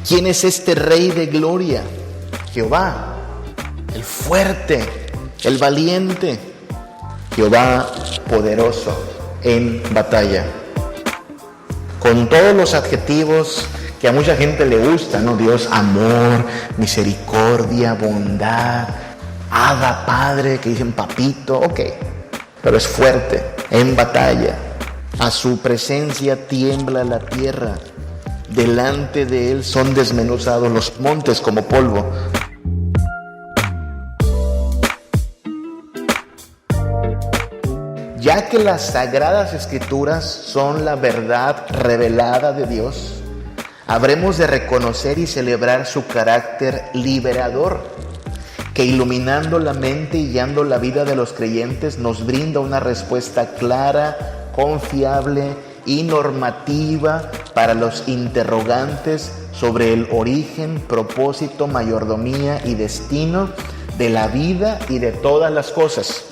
¿Quién es este Rey de gloria? Jehová, el fuerte, el valiente, Jehová poderoso en batalla. Con todos los adjetivos que a mucha gente le gusta, ¿no? Dios, amor, misericordia, bondad, Abba, Padre, que dicen papito, ok, pero es fuerte, en batalla. A su presencia tiembla la tierra, delante de él son desmenuzados los montes como polvo. Ya que las sagradas escrituras son la verdad revelada de Dios, habremos de reconocer y celebrar su carácter liberador, que iluminando la mente y guiando la vida de los creyentes nos brinda una respuesta clara, confiable y normativa para los interrogantes sobre el origen, propósito, mayordomía y destino de la vida y de todas las cosas,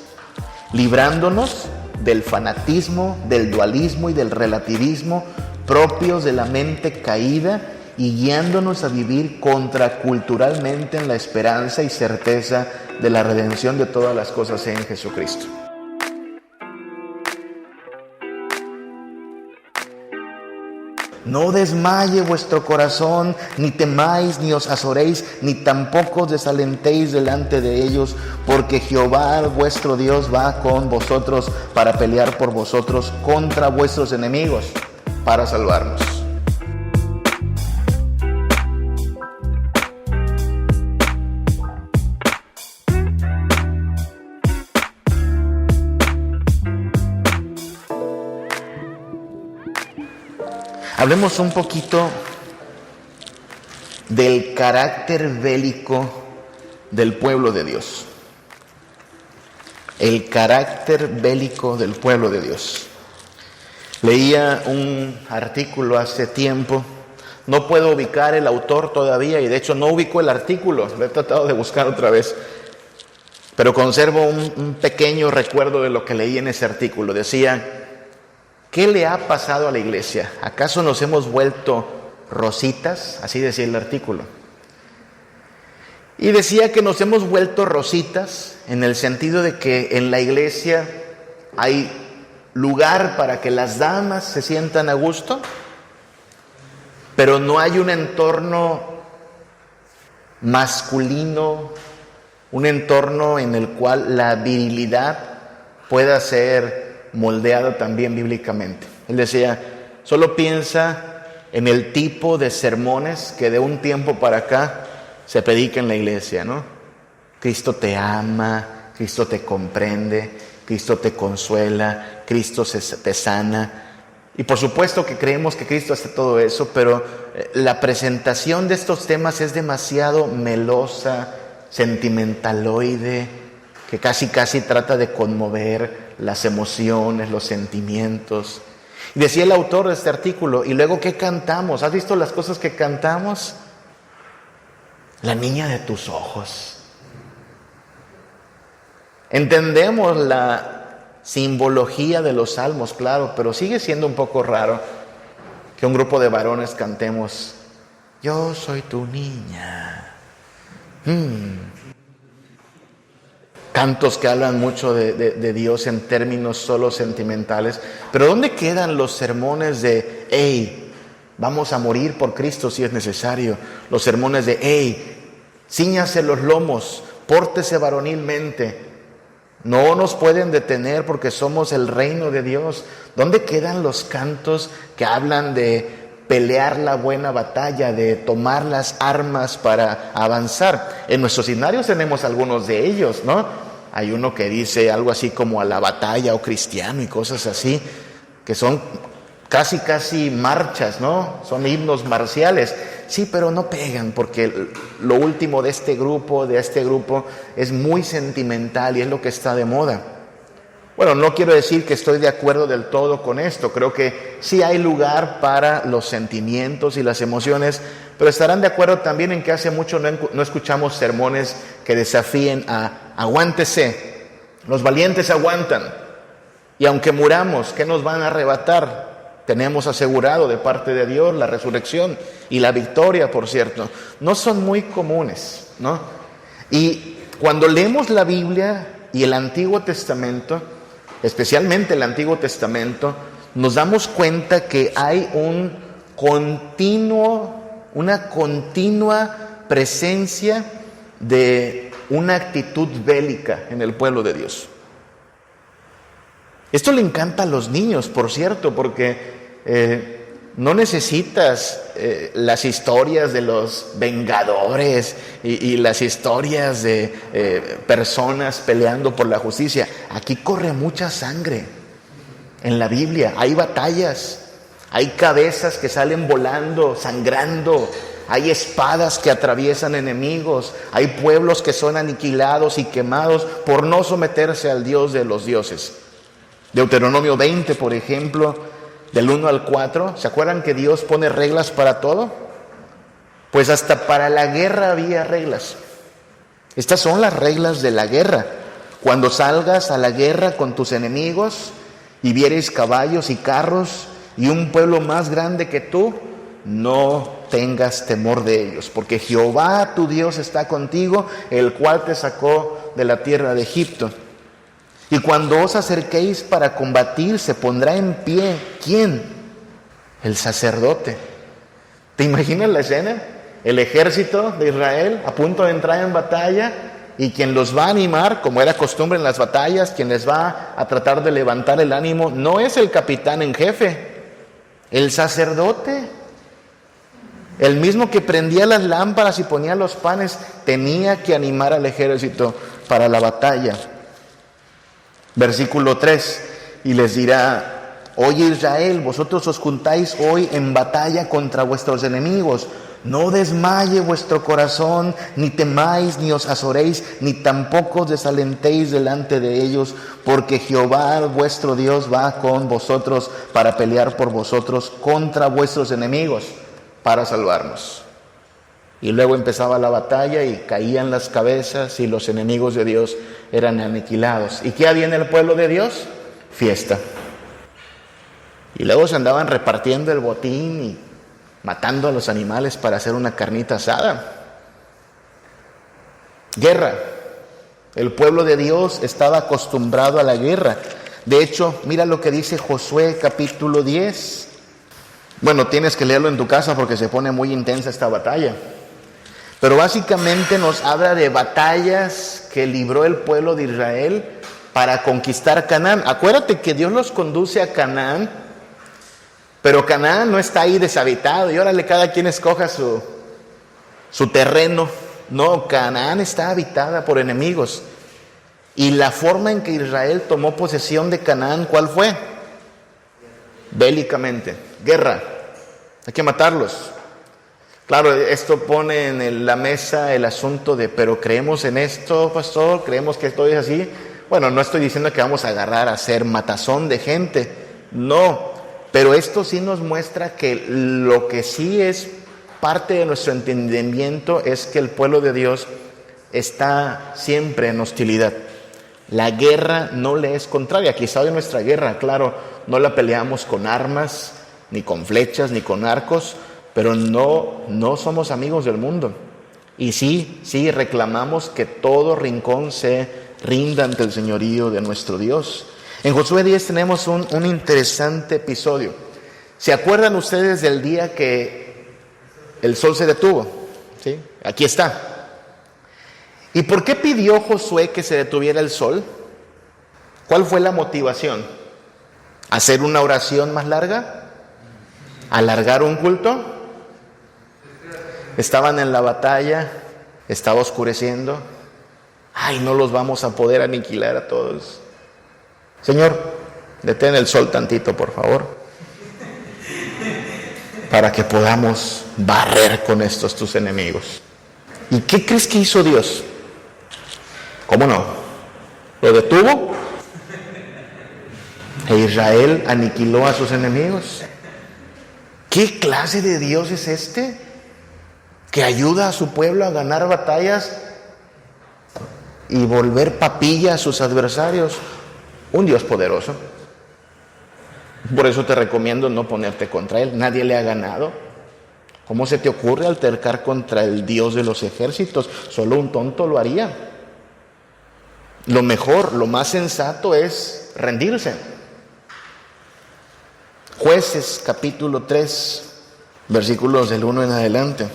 librándonos del fanatismo, del dualismo y del relativismo propios de la mente caída y guiándonos a vivir contraculturalmente en la esperanza y certeza de la redención de todas las cosas en Jesucristo. No desmaye vuestro corazón, ni temáis, ni os azoréis, ni tampoco os desalentéis delante de ellos, porque Jehová vuestro Dios va con vosotros para pelear por vosotros contra vuestros enemigos, para salvarnos. Hablemos un poquito del carácter bélico del pueblo de Dios. El carácter bélico del pueblo de Dios. Leía un artículo hace tiempo, no puedo ubicar el autor todavía y de hecho no ubico el artículo, lo he tratado de buscar otra vez, pero conservo un pequeño recuerdo de lo que leí en ese artículo. Decía: ¿qué le ha pasado a la iglesia? ¿Acaso nos hemos vuelto rositas? Así decía el artículo. Y decía que nos hemos vuelto rositas en el sentido de que en la iglesia hay lugar para que las damas se sientan a gusto, pero no hay un entorno masculino, un entorno en el cual la virilidad pueda ser moldeado también bíblicamente. Él decía, solo piensa en el tipo de sermones que de un tiempo para acá se predica en la iglesia, ¿no? Cristo te ama, Cristo te comprende, Cristo te consuela, Cristo te sana. Y por supuesto que creemos que Cristo hace todo eso, pero la presentación de estos temas es demasiado melosa, sentimentaloide, que casi trata de conmover las emociones, los sentimientos. Y decía el autor de este artículo, ¿y luego qué cantamos? ¿Has visto las cosas que cantamos? La niña de tus ojos. Entendemos la simbología de los salmos, claro, pero sigue siendo un poco raro que un grupo de varones cantemos, yo soy tu niña. Cantos que hablan mucho de Dios en términos solo sentimentales. Pero ¿dónde quedan los sermones de, hey, vamos a morir por Cristo si es necesario? Los sermones de, hey, cíñase los lomos, pórtese varonilmente. No nos pueden detener porque somos el reino de Dios. ¿Dónde quedan los cantos que hablan de pelear la buena batalla, de tomar las armas para avanzar? En nuestros himnarios tenemos algunos de ellos, ¿no? Hay uno que dice algo así como a la batalla o cristiano y cosas así, que son casi marchas, ¿no? Son himnos marciales. Sí, pero no pegan porque lo último de este grupo es muy sentimental y es lo que está de moda. Bueno, no quiero decir que estoy de acuerdo del todo con esto. Creo que sí hay lugar para los sentimientos y las emociones, pero estarán de acuerdo también en que hace mucho no escuchamos sermones que desafíen a aguántese, los valientes aguantan, y aunque muramos, ¿qué nos van a arrebatar? Tenemos asegurado de parte de Dios la resurrección y la victoria, por cierto. No son muy comunes, ¿no? Y cuando leemos la Biblia y el Antiguo Testamento, especialmente el Antiguo Testamento, nos damos cuenta que hay una continua presencia de una actitud bélica en el pueblo de Dios. Esto le encanta a los niños, por cierto, porque no necesitas las historias de los vengadores y las historias de personas peleando por la justicia. Aquí corre mucha sangre en la Biblia. Hay batallas, hay cabezas que salen volando, sangrando, hay espadas que atraviesan enemigos, hay pueblos que son aniquilados y quemados por no someterse al Dios de los dioses. Deuteronomio 20, por ejemplo, del 1 al 4, ¿se acuerdan que Dios pone reglas para todo? Pues hasta para la guerra había reglas. Estas son las reglas de la guerra. Cuando salgas a la guerra con tus enemigos y vieres caballos y carros y un pueblo más grande que tú, no tengas temor de ellos, porque Jehová tu Dios está contigo, el cual te sacó de la tierra de Egipto. Y cuando os acerquéis para combatir, se pondrá en pie, ¿quién? El sacerdote. ¿Te imaginas la escena? El ejército de Israel a punto de entrar en batalla, y quien los va a animar, como era costumbre en las batallas, quien les va a tratar de levantar el ánimo, no es el capitán en jefe, el sacerdote. El mismo que prendía las lámparas y ponía los panes, tenía que animar al ejército para la batalla. Versículo 3, y les dirá: oye Israel, vosotros os juntáis hoy en batalla contra vuestros enemigos. No desmaye vuestro corazón, ni temáis, ni os azoréis, ni tampoco os desalentéis delante de ellos, porque Jehová vuestro Dios va con vosotros para pelear por vosotros contra vuestros enemigos, para salvarnos. Y luego empezaba la batalla y caían las cabezas y los enemigos de Dios eran aniquilados. ¿Y qué había en el pueblo de Dios? Fiesta. Y luego se andaban repartiendo el botín y matando a los animales para hacer una carnita asada. Guerra. El pueblo de Dios estaba acostumbrado a la guerra. De hecho, mira lo que dice Josué capítulo 10. Bueno, tienes que leerlo en tu casa porque se pone muy intensa esta batalla. Pero básicamente nos habla de batallas que libró el pueblo de Israel para conquistar Canaán. Acuérdate que Dios los conduce a Canaán, pero Canaán no está ahí deshabitado y órale, cada quien escoja su terreno. No, Canaán está habitada por enemigos. Y la forma en que Israel tomó posesión de Canaán, ¿cuál fue? Bélicamente, guerra. Hay que matarlos. Claro, esto pone en la mesa el asunto de, pero ¿creemos en esto, pastor? ¿Creemos que esto es así? Bueno, no estoy diciendo que vamos a agarrar a hacer matazón de gente, no, pero esto sí nos muestra que lo que sí es parte de nuestro entendimiento es que el pueblo de Dios está siempre en hostilidad. La guerra no le es contraria. Quizá hoy nuestra guerra, claro, no la peleamos con armas, ni con flechas, ni con arcos, pero no somos amigos del mundo. Y sí reclamamos que todo rincón se rinda ante el señorío de nuestro Dios. En Josué 10 tenemos un interesante episodio. ¿Se acuerdan ustedes del día que el sol se detuvo? ¿Sí? Aquí está. ¿Y por qué pidió Josué que se detuviera el sol? ¿Cuál fue la motivación? ¿Hacer una oración más larga? ¿Alargar un culto? Estaban en la batalla, estaba oscureciendo. Ay, no los vamos a poder aniquilar a todos. Señor, detén el sol tantito, por favor, para que podamos barrer con estos tus enemigos. ¿Y qué crees que hizo Dios? ¿Cómo no? ¿Lo detuvo? ¿E Israel aniquiló a sus enemigos? ¿Qué clase de Dios es este? Que ayuda a su pueblo a ganar batallas y volver papilla a sus adversarios. Un Dios poderoso. Por eso te recomiendo no ponerte contra él. Nadie le ha ganado. ¿Cómo se te ocurre altercar contra el Dios de los ejércitos? Solo un tonto lo haría. Lo mejor, lo más sensato es rendirse. Jueces capítulo 3, versículos del 1 en adelante.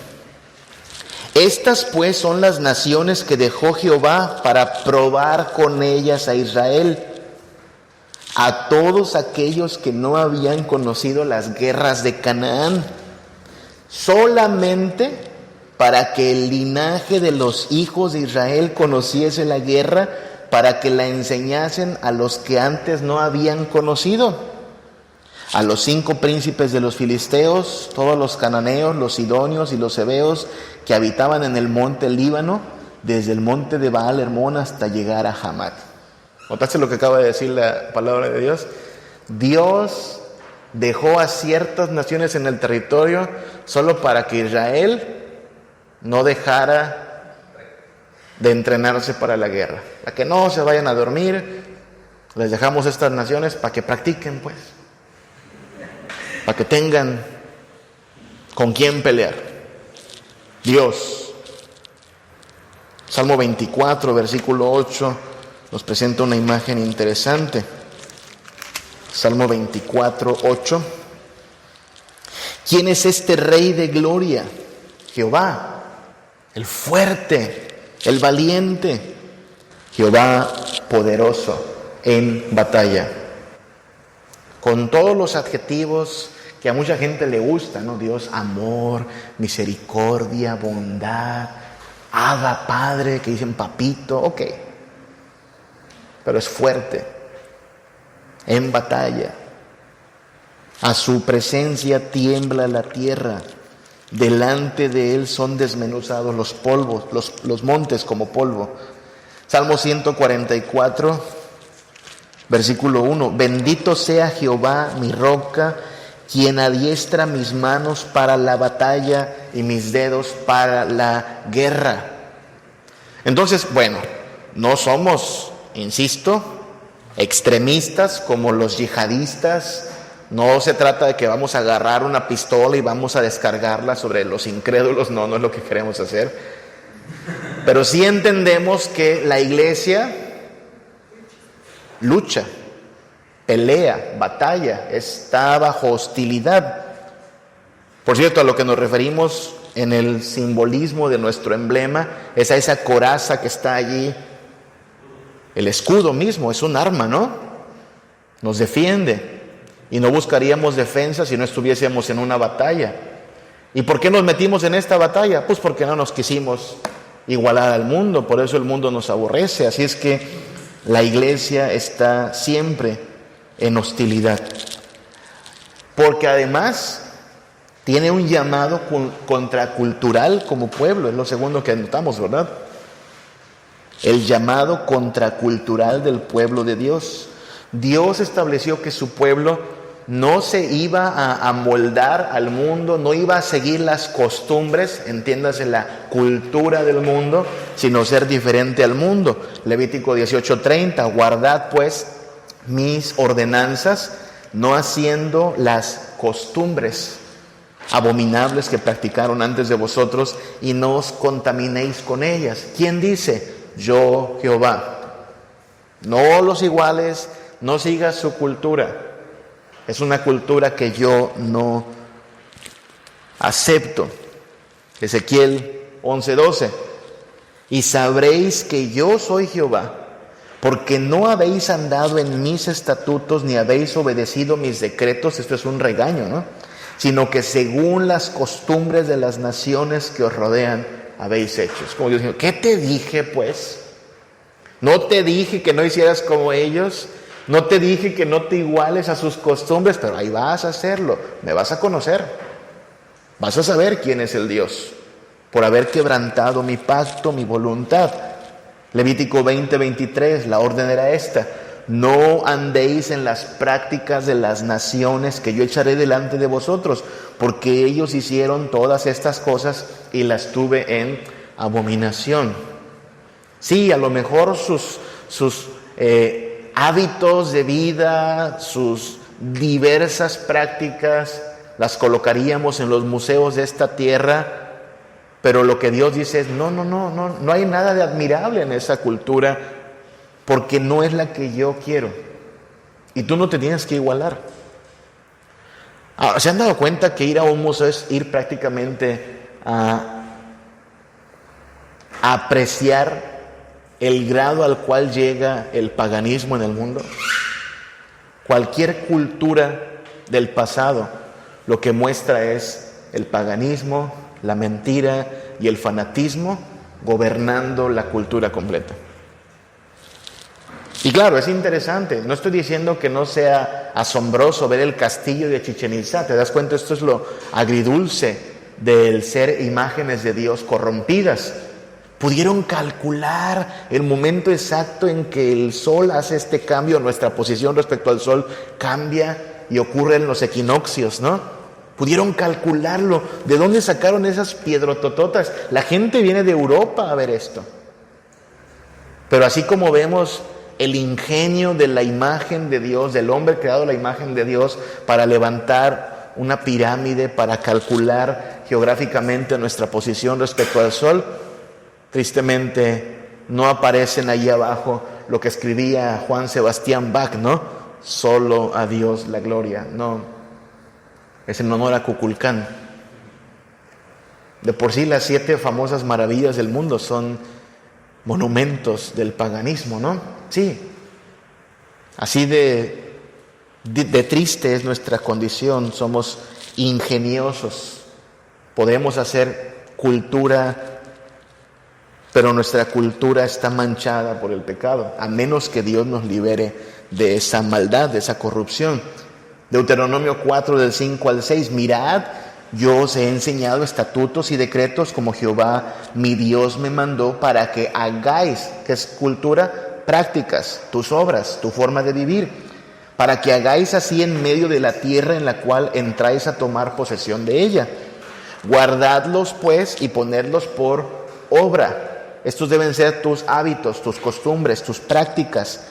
Estas pues son las naciones que dejó Jehová para probar con ellas a Israel, a todos aquellos que no habían conocido las guerras de Canaán, solamente para que el linaje de los hijos de Israel conociese la guerra, para que la enseñasen a los que antes no habían conocido, a los 5 príncipes de los filisteos, todos los cananeos, los sidonios y los heveos que habitaban en el monte Líbano, desde el monte de Baal Hermón hasta llegar a Hamat. ¿Notaste lo que acaba de decir la palabra de Dios? Dios dejó a ciertas naciones en el territorio solo para que Israel no dejara de entrenarse para la guerra. Para que no se vayan a dormir, les dejamos estas naciones para que practiquen, pues. Para que tengan con quién pelear. Dios. Salmo 24, versículo 8, nos presenta una imagen interesante. Salmo 24, 8. ¿Quién es este Rey de gloria? Jehová, el fuerte, el valiente, Jehová poderoso en batalla. Con todos los adjetivos que a mucha gente le gusta, ¿no? Dios, amor, misericordia, bondad, Abba, Padre, que dicen papito, ok. Pero es fuerte, en batalla. A su presencia tiembla la tierra. Delante de él son desmenuzados los polvos, los montes como polvo. Salmo 144, versículo 1. Bendito sea Jehová, mi roca, quien adiestra mis manos para la batalla y mis dedos para la guerra. Entonces, bueno, no somos, insisto, extremistas como los yihadistas. No se trata de que vamos a agarrar una pistola y vamos a descargarla sobre los incrédulos. No es lo que queremos hacer. Pero sí entendemos que la iglesia lucha, pelea, batalla, está bajo hostilidad. Por cierto, a lo que nos referimos en el simbolismo de nuestro emblema es a esa coraza que está allí. El escudo mismo es un arma, ¿no? Nos defiende. Y no buscaríamos defensa si no estuviésemos en una batalla. ¿Y por qué nos metimos en esta batalla? Pues porque no nos quisimos igualar al mundo, por eso el mundo nos aborrece. Así es que la iglesia está siempre en hostilidad. Porque además tiene un llamado contracultural como pueblo, es lo segundo que anotamos, ¿verdad? El llamado contracultural del pueblo de Dios. Dios estableció que su pueblo no se iba a amoldar al mundo, no iba a seguir las costumbres, entiéndase la cultura del mundo, sino ser diferente al mundo. Levítico 18:30, guardad pues mis ordenanzas, no haciendo las costumbres abominables que practicaron antes de vosotros, y no os contaminéis con ellas. ¿Quién dice? Yo, Jehová. No los iguales, no sigas su cultura. Es una cultura que yo no acepto. Ezequiel 11:12. Y sabréis que yo soy Jehová, porque no habéis andado en mis estatutos, ni habéis obedecido mis decretos. Esto es un regaño, ¿no? Sino que según las costumbres de las naciones que os rodean, habéis hecho. Es como Dios dijo, ¿qué te dije pues? ¿No te dije que no hicieras como ellos? ¿No te dije que no te iguales a sus costumbres? Pero ahí vas a hacerlo, me vas a conocer, vas a saber quién es el Dios, por haber quebrantado mi pacto, mi voluntad. Levítico 20:23, la orden era esta: no andéis en las prácticas de las naciones que yo echaré delante de vosotros, porque ellos hicieron todas estas cosas y las tuve en abominación. Sí, a lo mejor sus hábitos de vida, sus diversas prácticas las colocaríamos en los museos de esta tierra, pero lo que Dios dice es, no hay nada de admirable en esa cultura, porque no es la que yo quiero. Y tú no te tienes que igualar. ¿Se han dado cuenta que ir a un museo es ir prácticamente a apreciar el grado al cual llega el paganismo en el mundo? Cualquier cultura del pasado lo que muestra es el paganismo, la mentira y el fanatismo gobernando la cultura completa. Y claro, es interesante, no estoy diciendo que no sea asombroso ver el castillo de Chichén Itzá. ¿Te das cuenta? Esto es lo agridulce del ser imágenes de Dios corrompidas. Pudieron calcular el momento exacto en que el sol hace este cambio, nuestra posición respecto al sol cambia y ocurre en los equinoccios, ¿no? Pudieron calcularlo. ¿De dónde sacaron esas piedrotototas? La gente viene de Europa a ver esto. Pero así como vemos el ingenio de la imagen de Dios, del hombre creado a la imagen de Dios, para levantar una pirámide, para calcular geográficamente nuestra posición respecto al sol, tristemente no aparecen ahí abajo lo que escribía Juan Sebastián Bach, ¿no? Solo a Dios la gloria. No, es en honor a Kukulcán. De por sí las 7 famosas maravillas del mundo son monumentos del paganismo, ¿no? Sí. Así de triste es nuestra condición. Somos ingeniosos. Podemos hacer cultura, pero nuestra cultura está manchada por el pecado, a menos que Dios nos libere de esa maldad, de esa corrupción. Deuteronomio 4, del 5 al 6. Mirad, yo os he enseñado estatutos y decretos como Jehová mi Dios me mandó, para que hagáis, que es cultura, prácticas, tus obras, tu forma de vivir, para que hagáis así en medio de la tierra en la cual entráis a tomar posesión de ella. Guardadlos pues y ponedlos por obra. Estos deben ser tus hábitos, tus costumbres, tus prácticas.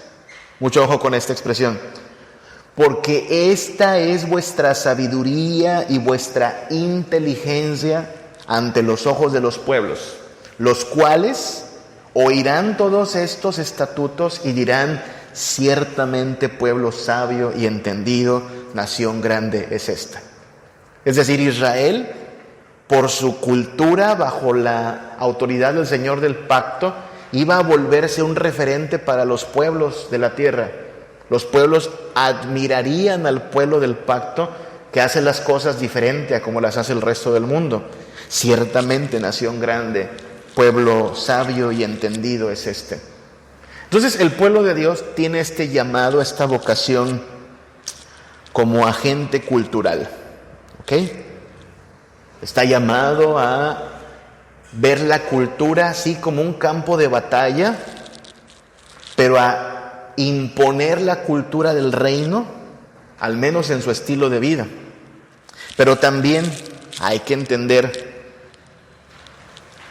Mucho ojo con esta expresión. Porque esta es vuestra sabiduría y vuestra inteligencia ante los ojos de los pueblos, los cuales oirán todos estos estatutos y dirán, ciertamente pueblo sabio y entendido, nación grande es esta. Es decir, Israel, por su cultura bajo la autoridad del Señor del pacto, iba a volverse un referente para los pueblos de la tierra. Los pueblos admirarían al pueblo del pacto, que hace las cosas diferente a como las hace el resto del mundo. Ciertamente, nación grande, pueblo sabio y entendido es este. Entonces, el pueblo de Dios tiene este llamado, esta vocación como agente cultural. ¿Ok? Está llamado a ver la cultura así como un campo de batalla, pero a imponer la cultura del reino, al menos en su estilo de vida. Pero también hay que entender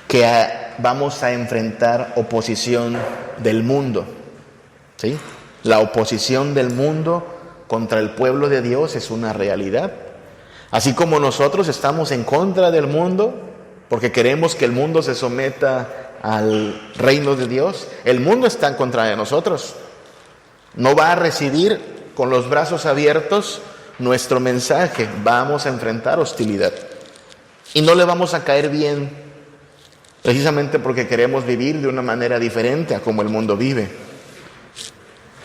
que vamos a enfrentar oposición del mundo, ¿sí? La oposición del mundo contra el pueblo de Dios es una realidad. Así como nosotros estamos en contra del mundo, porque queremos que el mundo se someta al reino de Dios, el mundo está en contra de nosotros. No va a recibir con los brazos abiertos nuestro mensaje. Vamos a enfrentar hostilidad. Y no le vamos a caer bien, precisamente porque queremos vivir de una manera diferente a como el mundo vive.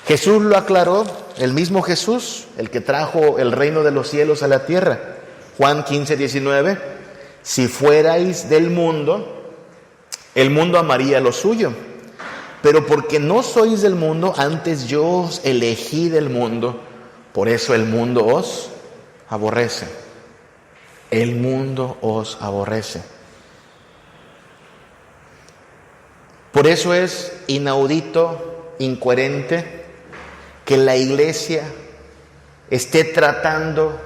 Jesús lo aclaró, el mismo Jesús, el que trajo el reino de los cielos a la tierra. Juan 15, 19. Si fuerais del mundo, el mundo amaría lo suyo. Pero porque no sois del mundo, antes yo os elegí del mundo, por eso el mundo os aborrece. El mundo os aborrece. Por eso es inaudito, incoherente, que la iglesia esté tratando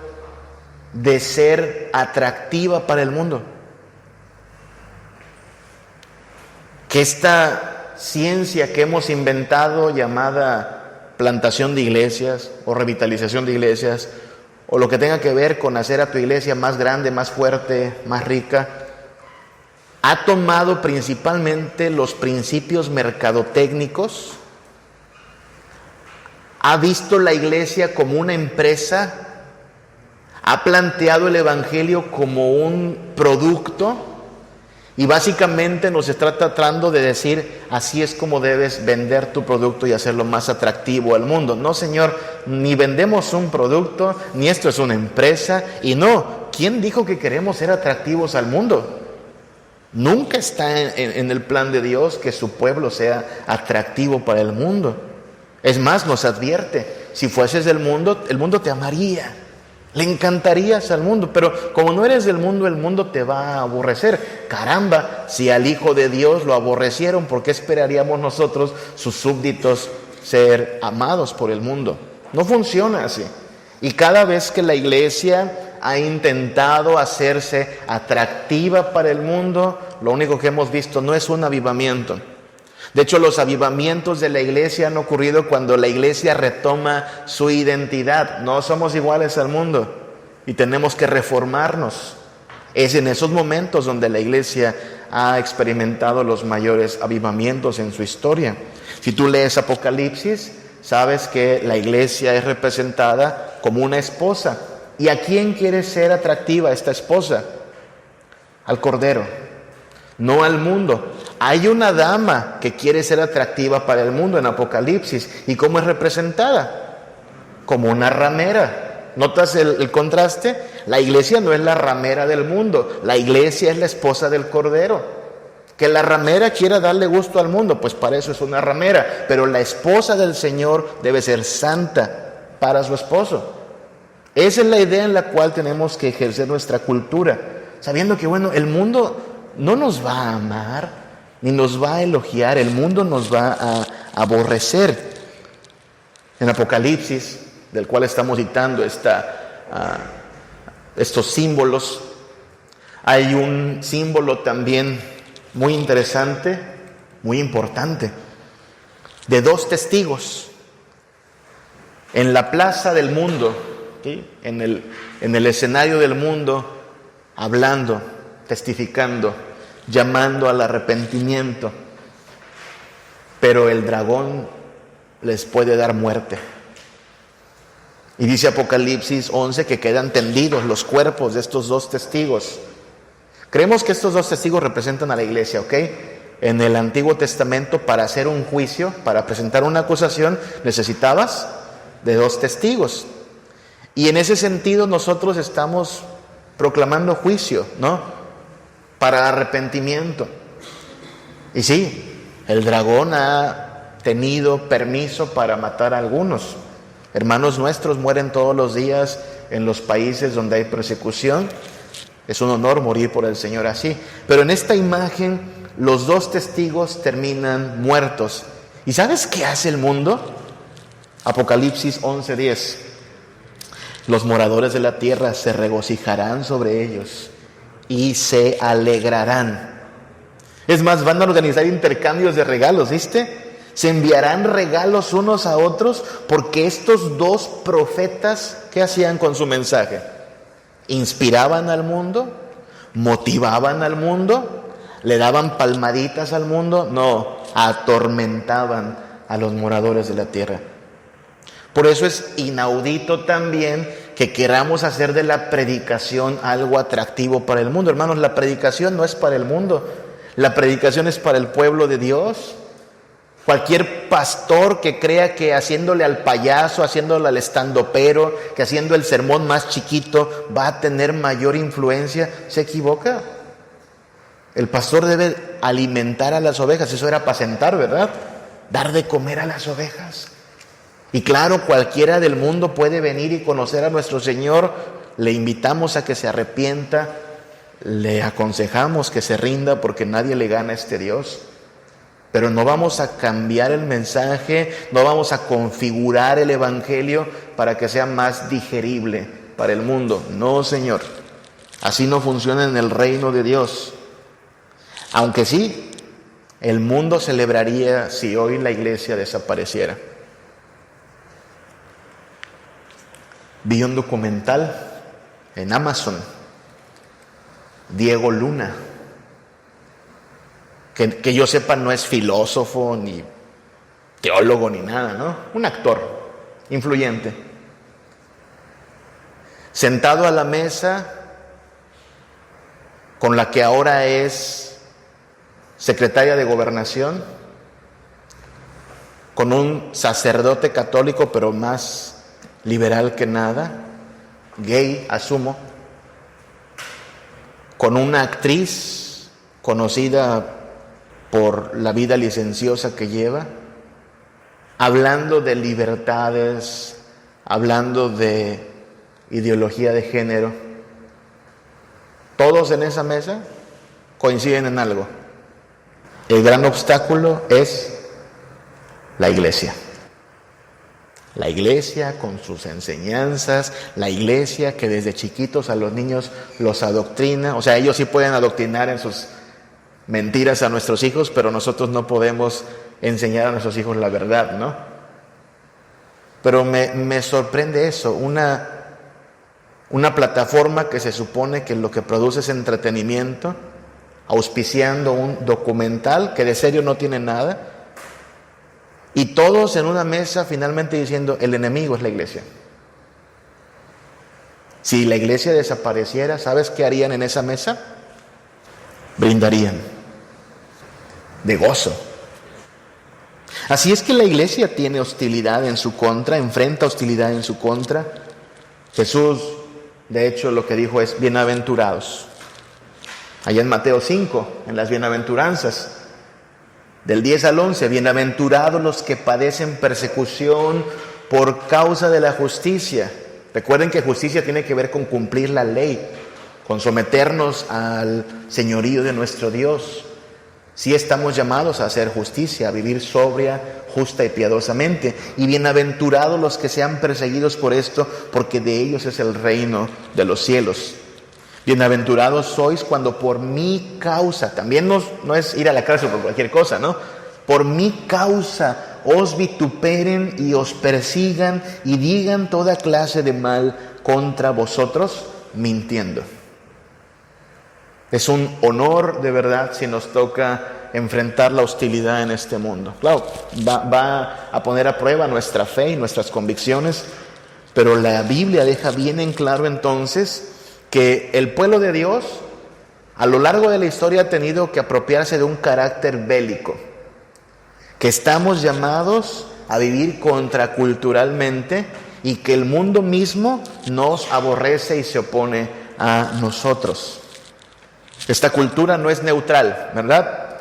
de ser atractiva para el mundo. Que esta ciencia que hemos inventado llamada plantación de iglesias o revitalización de iglesias, o lo que tenga que ver con hacer a tu iglesia más grande, más fuerte, más rica, ha tomado principalmente los principios mercadotécnicos, ha visto la iglesia como una empresa, ha planteado el evangelio como un producto y básicamente nos está tratando de decir, así es como debes vender tu producto y hacerlo más atractivo al mundo. No, Señor, ni vendemos un producto, ni esto es una empresa, y no, ¿quién dijo que queremos ser atractivos al mundo? Nunca está en el plan de Dios que su pueblo sea atractivo para el mundo. Es más, nos advierte, si fueses del mundo, el mundo te amaría, le encantarías al mundo, pero como no eres del mundo, el mundo te va a aborrecer. Caramba, si al Hijo de Dios lo aborrecieron, ¿por qué esperaríamos nosotros, sus súbditos, ser amados por el mundo? No funciona así. Y cada vez que la iglesia ha intentado hacerse atractiva para el mundo, lo único que hemos visto no es un avivamiento. De hecho, los avivamientos de la iglesia han ocurrido cuando la iglesia retoma su identidad. No somos iguales al mundo y tenemos que reformarnos. Es en esos momentos donde la iglesia ha experimentado los mayores avivamientos en su historia. Si tú lees Apocalipsis, sabes que la iglesia es representada como una esposa. ¿Y a quién quiere ser atractiva esta esposa? Al Cordero, no al mundo. Hay una dama que quiere ser atractiva para el mundo en Apocalipsis. ¿Y cómo es representada? Como una ramera. ¿Notas el contraste? La iglesia no es la ramera del mundo. La iglesia es la esposa del Cordero. Que la ramera quiera darle gusto al mundo, pues para eso es una ramera. Pero la esposa del Señor debe ser santa para su esposo. Esa es la idea en la cual tenemos que ejercer nuestra cultura. Sabiendo que, bueno, el mundo no nos va a amar, ni nos va a elogiar, el mundo nos va a aborrecer. En Apocalipsis, del cual estamos citando estos símbolos, hay un símbolo también muy interesante, muy importante, de dos testigos en la plaza del mundo, ¿sí? en el escenario del mundo, hablando, testificando, llamando al arrepentimiento, pero el dragón les puede dar muerte. Y dice Apocalipsis 11 que quedan tendidos los cuerpos de estos dos testigos. Creemos que estos dos testigos representan a la iglesia, ¿ok? En el Antiguo Testamento, para hacer un juicio, para presentar una acusación, necesitabas de dos testigos. Y en ese sentido nosotros estamos proclamando juicio, ¿no? Para arrepentimiento. Y sí, el dragón ha tenido permiso para matar a algunos. Hermanos nuestros mueren todos los días en los países donde hay persecución. Es un honor morir por el Señor así. Pero en esta imagen, los dos testigos terminan muertos. ¿Y sabes qué hace el mundo? Apocalipsis 11:10. Los moradores de la tierra se regocijarán sobre ellos y se alegrarán. Es más, van a organizar intercambios de regalos, ¿viste? Se enviarán regalos unos a otros porque estos dos profetas, ¿qué hacían con su mensaje? Inspiraban al mundo, motivaban al mundo, le daban palmaditas al mundo, no, atormentaban a los moradores de la tierra. Por eso es inaudito también que queramos hacer de la predicación algo atractivo para el mundo. Hermanos, la predicación no es para el mundo, la predicación es para el pueblo de Dios. Cualquier pastor que crea que haciéndole al payaso, haciéndole al estandopero, que haciendo el sermón más chiquito va a tener mayor influencia, se equivoca. El pastor debe alimentar a las ovejas, eso era apacentar, ¿verdad? Dar de comer a las ovejas. Y claro, cualquiera del mundo puede venir y conocer a nuestro Señor. Le invitamos a que se arrepienta, le aconsejamos que se rinda porque nadie le gana a este Dios. Pero no vamos a cambiar el mensaje, no vamos a configurar el evangelio para que sea más digerible para el mundo. No, Señor, así no funciona en el reino de Dios. Aunque sí, el mundo celebraría si hoy la iglesia desapareciera. Vi un documental en Amazon, Diego Luna, que yo sepa no es filósofo, ni teólogo, ni nada, ¿no? Un actor influyente. Sentado a la mesa con la que ahora es secretaria de Gobernación, con un sacerdote católico, pero más liberal que nada, gay, asumo, con una actriz conocida por la vida licenciosa que lleva, hablando de libertades, hablando de ideología de género. Todos en esa mesa coinciden en algo. El gran obstáculo es la iglesia. La iglesia con sus enseñanzas, la iglesia que desde chiquitos a los niños los adoctrina. O sea, ellos sí pueden adoctrinar en sus mentiras a nuestros hijos, pero nosotros no podemos enseñar a nuestros hijos la verdad, ¿no? Pero me sorprende eso, una plataforma que se supone que lo que produce es entretenimiento, auspiciando un documental que de serio no tiene nada, y todos en una mesa finalmente diciendo, el enemigo es la iglesia. Si la iglesia desapareciera, ¿sabes qué harían en esa mesa? Brindarían de gozo. Así es que la iglesia tiene hostilidad en su contra, enfrenta hostilidad en su contra. Jesús, de hecho, lo que dijo es bienaventurados. Allá en Mateo 5, en las bienaventuranzas, del 10 al 11, bienaventurados los que padecen persecución por causa de la justicia. Recuerden que justicia tiene que ver con cumplir la ley, con someternos al señorío de nuestro Dios. Sí estamos llamados a hacer justicia, a vivir sobria, justa y piadosamente. Y bienaventurados los que sean perseguidos por esto, porque de ellos es el reino de los cielos. Bienaventurados sois cuando por mi causa, también no es ir a la cárcel por cualquier cosa, ¿no? Por mi causa os vituperen y os persigan y digan toda clase de mal contra vosotros, mintiendo. Es un honor de verdad si nos toca enfrentar la hostilidad en este mundo. Claro, va a poner a prueba nuestra fe y nuestras convicciones, pero la Biblia deja bien en claro entonces que el pueblo de Dios a lo largo de la historia ha tenido que apropiarse de un carácter bélico, que estamos llamados a vivir contraculturalmente y que el mundo mismo nos aborrece y se opone a nosotros. Esta cultura no es neutral, ¿verdad?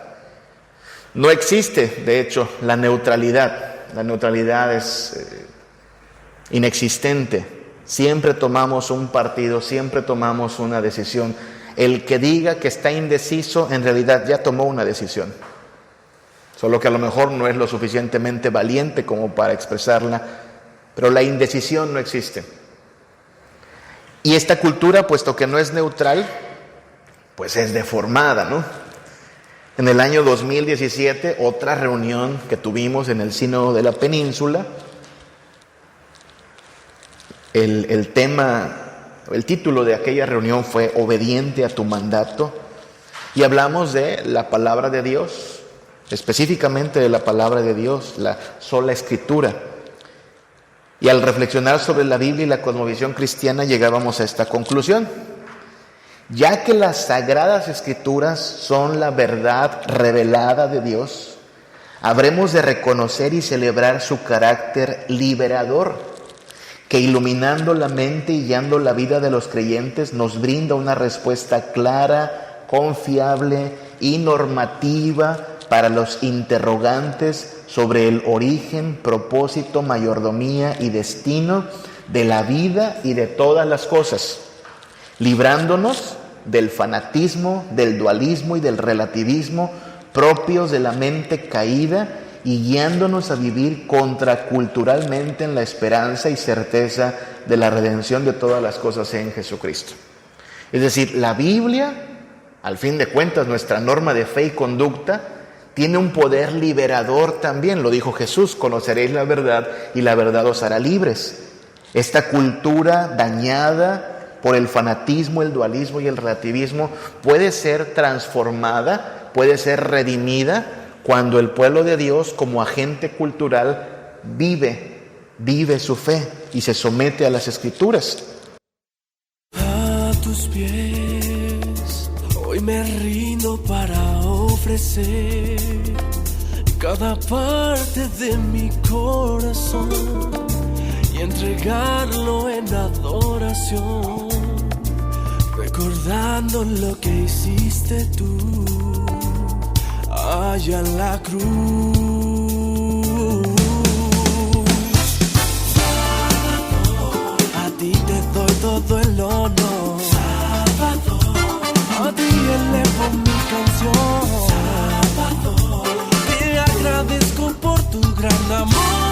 No existe, de hecho, la neutralidad. La neutralidad es inexistente. Siempre tomamos un partido, siempre tomamos una decisión. El que diga que está indeciso, en realidad ya tomó una decisión. Solo que a lo mejor no es lo suficientemente valiente como para expresarla, pero la indecisión no existe. Y esta cultura, puesto que no es neutral, pues es deformada, ¿no? En el año 2017, otra reunión que tuvimos en el Sínodo de la Península, el título de aquella reunión fue Obediente a tu mandato, y hablamos de la palabra de Dios, específicamente de la palabra de Dios, la sola Escritura. Y al reflexionar sobre la Biblia y la cosmovisión cristiana llegábamos a esta conclusión. Ya que las Sagradas Escrituras son la verdad revelada de Dios, habremos de reconocer y celebrar su carácter liberador, que iluminando la mente y guiando la vida de los creyentes nos brinda una respuesta clara, confiable y normativa para los interrogantes sobre el origen, propósito, mayordomía y destino de la vida y de todas las cosas, librándonos del fanatismo, del dualismo y del relativismo propios de la mente caída y guiándonos a vivir contraculturalmente en la esperanza y certeza de la redención de todas las cosas en Jesucristo. Es decir, la Biblia, al fin de cuentas, nuestra norma de fe y conducta, tiene un poder liberador también. Lo dijo Jesús: conoceréis la verdad y la verdad os hará libres. Esta cultura dañada por el fanatismo, el dualismo y el relativismo puede ser transformada, puede ser redimida cuando el pueblo de Dios como agente cultural vive su fe y se somete a las Escrituras. A tus pies hoy me rindo para ofrecer cada parte de mi corazón y entregarlo en adoración, recordando lo que hiciste tú allá en la cruz. Salvador, a ti te doy todo el honor. Salvador, a ti elevo mi canción. Salvador, te agradezco por tu gran amor.